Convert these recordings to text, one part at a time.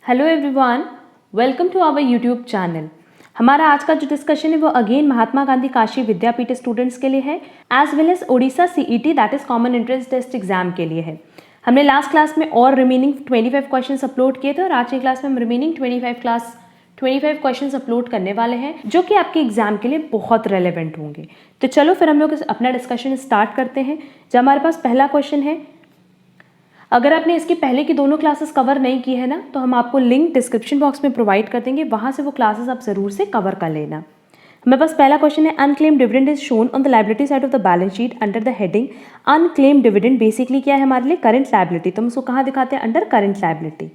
Hello everyone, welcome to our YouTube channel. हमारा आज का जो डिस्कशन है वो अगेन महात्मा गांधी काशी विद्यापीठ स्टूडेंट्स के लिए है, as well as Odisha CET that is common entrance test exam के लिए है। हमने लास्ट क्लास में और रिमेनिंग 25 क्वेश्चंस अपलोड किए थे और आज की क्लास में हम रिमेनिंग 25 क्वेश्चंस अपलोड करने वाले हैं जो कि आपके एग्जाम के लिए बहुत रेलेवेंट होंगे। तो चलो फिर हम लोग अपना डिस्कशन स्टार्ट करते हैं। जब हमारे पास पहला क्वेश्चन है, अगर आपने इसकी पहले की दोनों क्लासेस कवर नहीं की है ना, तो हम आपको लिंक डिस्क्रिप्शन बॉक्स में प्रोवाइड कर देंगे, वहां से वो क्लासेस आप जरूर से कवर कर लेना। हमारे पास पहला क्वेश्चन है, unclaimed dividend is shown on the liability side of the balance sheet under the heading unclaimed dividend. Basically क्या है हमारे लिए? Current liability. तो हम उसको कहाँ दिखाते हैं? Under current liability.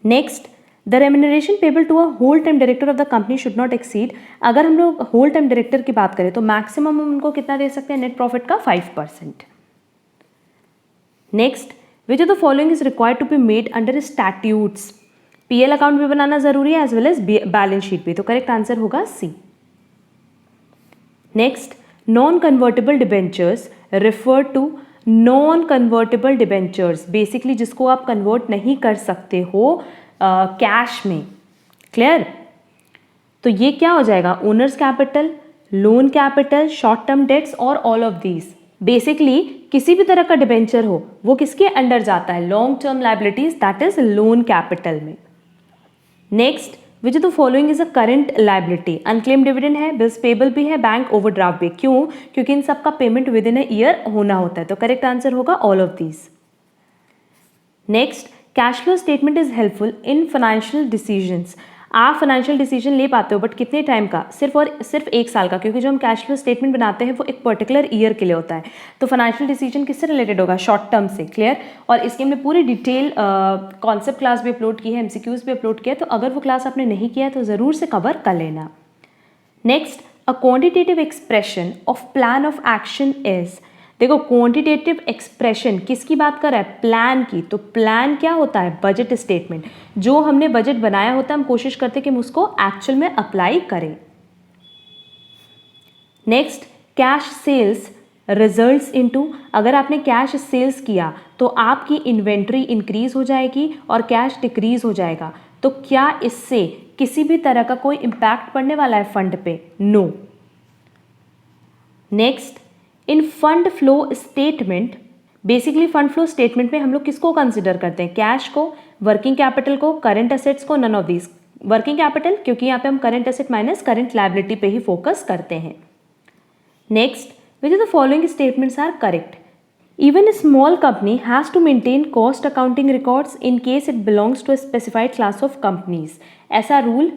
Next, the remuneration payable to a whole time director of the company should not exceed. अगर हम लोग होल टाइम डायरेक्टर की बात करें तो मैक्सिमम हम उनको कितना दे सकते हैं? नेट प्रॉफिट का 5%। Next, which of the following is required to be made under statutes. PL account भी बनाना जरूरी है as well as balance sheet भी। तो करेक्ट आंसर होगा C. Next, non convertible debentures refer to non convertible debentures. Basically जिसको आप convert नहीं कर सकते हो कैश में। क्लियर? तो ये क्या हो जाएगा? Owners capital, loan capital, short term debts और ऑल ऑफ दीज। बेसिकली किसी भी तरह का डिबेंचर हो वो किसके अंडर जाता है? Long term liabilities that is loan capital में। Next, which of the following is a current liability. Unclaimed dividend है, बिल्स पेबल भी है, बैंक ओवरड्राफ्ट भी। क्यों? क्योंकि इन सब का payment with in a year होना होता है। तो करेक्ट आंसर होगा all of these. Next, cash flow statement is helpful in financial decisions. आप फाइनेंशियल डिसीजन ले पाते हो बट कितने टाइम का? सिर्फ और सिर्फ 1 साल का, क्योंकि जो हम कैश फ्लो स्टेटमेंट बनाते हैं वो एक पर्टिकुलर ईयर के लिए होता है। तो फाइनेंशियल डिसीजन किससे रिलेटेड होगा? शॉर्ट टर्म से। क्लियर? और इसकी हमने पूरी डिटेल कॉन्सेप्ट क्लास भी अपलोड की है, एमसीक्यूज भी अपलोड किया है, तो अगर वो क्लास आपने नहीं किया है तो ज़रूर से कवर कर लेना। Next, a quantitative expression of plan of action is. देखो, क्वांटिटेटिव एक्सप्रेशन किसकी बात कर रहा है? प्लान की। तो प्लान क्या होता है? Budget statement. जो हमने बजट बनाया होता है हम कोशिश करते हैं कि हम उसको एक्चुअल में अप्लाई करें। Next, cash sales results into. अगर आपने कैश सेल्स किया तो आपकी इन्वेंट्री इंक्रीज हो जाएगी और कैश डिक्रीज हो जाएगा। तो क्या इससे किसी भी तरह का कोई इंपैक्ट पड़ने वाला है फंड पे? No. Next, in fund flow statement, basically fund flow statement में हम लोग किसको कंसिडर करते हैं? कैश को, वर्किंग कैपिटल को, करंट एसेट्स को? None of these. Working capital, क्योंकि यहाँ पे हम current asset minus current liability पे ही फोकस करते हैं। Next, which of the following statements are correct? Even small company has to maintain cost accounting records in case it belongs to a specified class of companies. ऐसा rule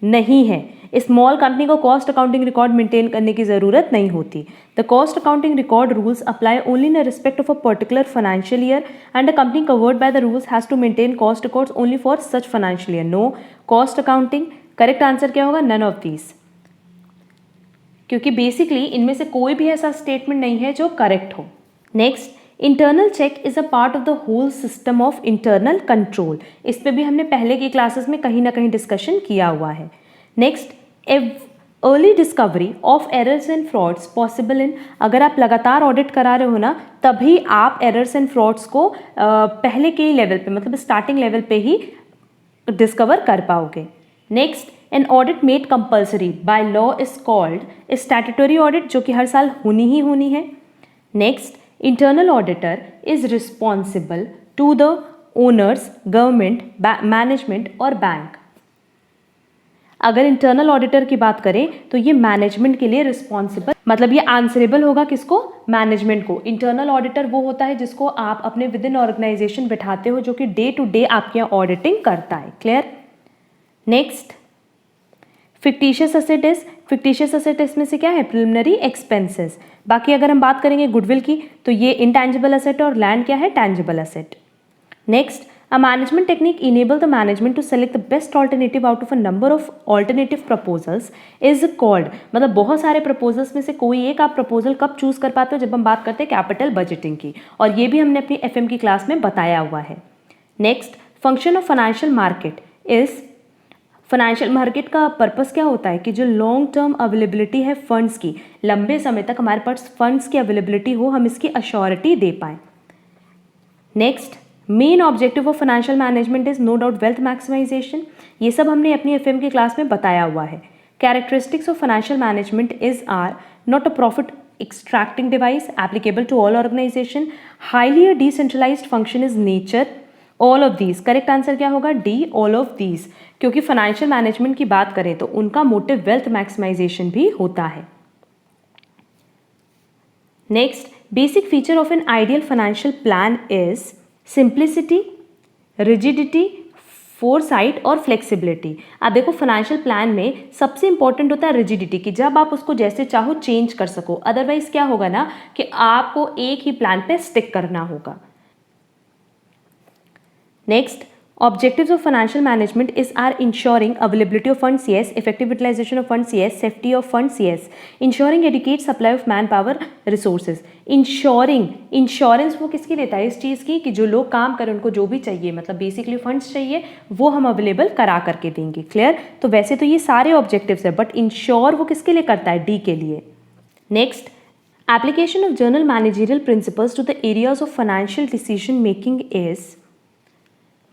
नहीं है। Small company को cost accounting record maintain करने की जरूरत नहीं होती। The cost accounting record rules apply only in respect of a particular financial year and a company covered by the rules has to maintain cost records only for such financial year. No cost accounting. Correct answer क्या होगा? None of these. क्योंकि basically इनमें से कोई भी ऐसा statement नहीं है जो करेक्ट हो। Next, internal check is a part of the whole system of internal control. इस पे भी हमने पहले की क्लासेस में कहीं ना कहीं डिस्कशन किया हुआ है। Next, early discovery of errors and frauds possible in. अगर आप लगातार ऑडिट करा रहे हो ना, तभी आप एरर्स एंड फ्रॉड्स को पहले के लेवल पे, मतलब स्टार्टिंग लेवल पे ही डिस्कवर कर पाओगे। Next, an audit made compulsory by law is called statutory audit, जो कि हर साल होनी ही होनी है। Next, internal auditor is responsible to the owners, government, management और बैंक। अगर इंटरनल ऑडिटर की बात करें तो ये मैनेजमेंट के लिए रिस्पॉन्सिबल, मतलब ये आंसरेबल होगा किसको? मैनेजमेंट को। इंटरनल ऑडिटर वो होता है जिसको आप अपने विद इन ऑर्गेनाइजेशन बैठाते हो, जो कि डे टू डे आपके यहाँ ऑडिटिंग करता है। Clear? Next, fictitious asset is. Fictitious asset इसमें से क्या है? Preliminary expenses. बाकी अगर हम बात करेंगे गुडविल की तो ये इंटैंजिबल असेट और लैंड क्या है? Tangible asset. Next, a management technique enable the management to select the best alternative out of a number of alternative proposals is called. मतलब बहुत सारे प्रपोजल्स में से कोई एक आप प्रपोजल कब चूज कर पाते हो? जब हम बात करते हैं कैपिटल बजटिंग की, और ये भी हमने अपनी एफएम की क्लास में बताया हुआ है। Next, function of financial market is. Financial market का पर्पस क्या होता है? कि जो लॉन्ग टर्म अवेलेबिलिटी है फंड्स की, लंबे समय तक हमारे पास फंड्स की अवेलेबिलिटी हो, हम इसकी अश्योरिटी दे पाएँ। Next, main objective of financial management is no doubt wealth maximization, ये सब हमने अपनी एफएम की क्लास में बताया हुआ है। Characteristics of financial management is are not a profit extracting device applicable to all organization, highly a decentralized function is nature, all of these। Correct answer क्या होगा? डी, ऑल ऑफ दीज, क्योंकि financial management की बात करें तो उनका motive wealth maximisation भी होता है। Next, basic feature of an ideal financial plan is simplicity, rigidity, foresight और फ्लेक्सिबिलिटी। अब देखो फाइनेंशियल प्लान में सबसे इंपॉर्टेंट होता है रिजिडिटी, कि जब आप उसको जैसे चाहो चेंज कर सको। अदरवाइज क्या होगा ना कि आपको एक ही प्लान पे स्टिक करना होगा। Next, objectives of financial management is are ensuring availability of funds, yes, effective utilization of funds, yes, safety of funds, yes, ensuring adequate supply of manpower resources। Insurance वो किसकी देता है? इस चीज़ की कि जो लोग काम करें उनको जो भी चाहिए, मतलब बेसिकली फंड्स चाहिए, वो हम अवेलेबल करा करके देंगे। क्लियर? तो वैसे तो ये सारे ऑब्जेक्टिव्स है, बट इंश्योर वो किसके लिए करता है? डी के लिए। Next, application of general managerial principles to the areas of financial decision making is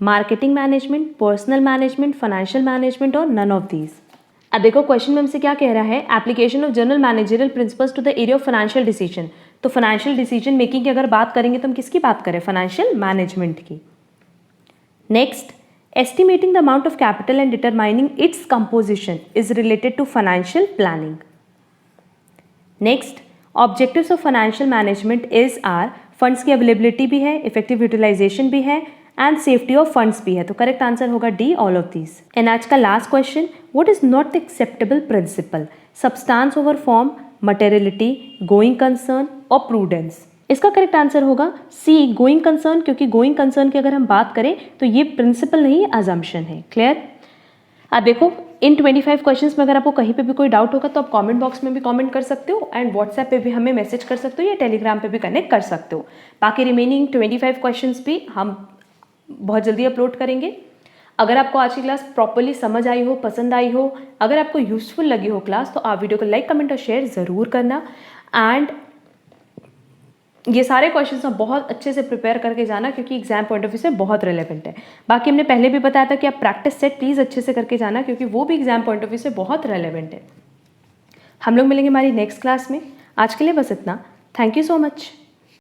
marketing management, personal management, financial management और नन ऑफ दीज। अब देखो क्वेश्चन में हमसे क्या कह रहा है? Application of general managerial principles to the area of financial decision. तो फाइनेंशियल डिसीजन मेकिंग की अगर बात करेंगे तो हम किसकी बात करें? फाइनेंशियल मैनेजमेंट की। Next, estimating the amount of capital and determining its composition is related to financial planning. Next, objectives of financial management is are funds की अवेलेबिलिटी भी है, इफेक्टिव यूटिलाइजेशन भी है एंड सेफ्टी ऑफ फंड्स भी है। तो correct answer होगा D, all of these. And आज का last question, what is not acceptable principle? Substance over form, materiality, going concern और प्रूडेंस। इसका करेक्ट आंसर होगा सी, गोइंग कंसर्न, क्योंकि गोइंग कंसर्न की अगर हम बात करें तो ये प्रिंसिपल नहीं, अजम्पशन है। क्लियर? अब देखो इन 25 क्वेश्चंस में अगर आपको कहीं पे भी कोई डाउट होगा तो आप कमेंट बॉक्स में भी कमेंट कर सकते हो एंड व्हाट्सएप पे भी हमें मैसेज कर सकते हो या टेलीग्राम पे भी कनेक्ट कर सकते हो। बाकी रिमेनिंग 25 क्वेश्चंस भी हम बहुत जल्दी अपलोड करेंगे। अगर आपको आज की क्लास प्रॉपरली समझ आई हो, पसंद आई हो, अगर आपको यूजफुल लगी हो क्लास, तो आप वीडियो को लाइक, कमेंट और शेयर ज़रूर करना। एंड ये सारे क्वेश्चंस आप बहुत अच्छे से प्रिपेयर करके जाना, क्योंकि एग्जाम पॉइंट ऑफ व्यू से बहुत रिलेवेंट है। बाकी हमने पहले भी बताया था कि आप प्रैक्टिस सेट प्लीज़ अच्छे से करके जाना, क्योंकि वो भी एग्जाम पॉइंट ऑफ व्यू से बहुत रिलेवेंट है। हम लोग मिलेंगे हमारी नेक्स्ट क्लास में। आज के लिए बस इतना। Thank you so much.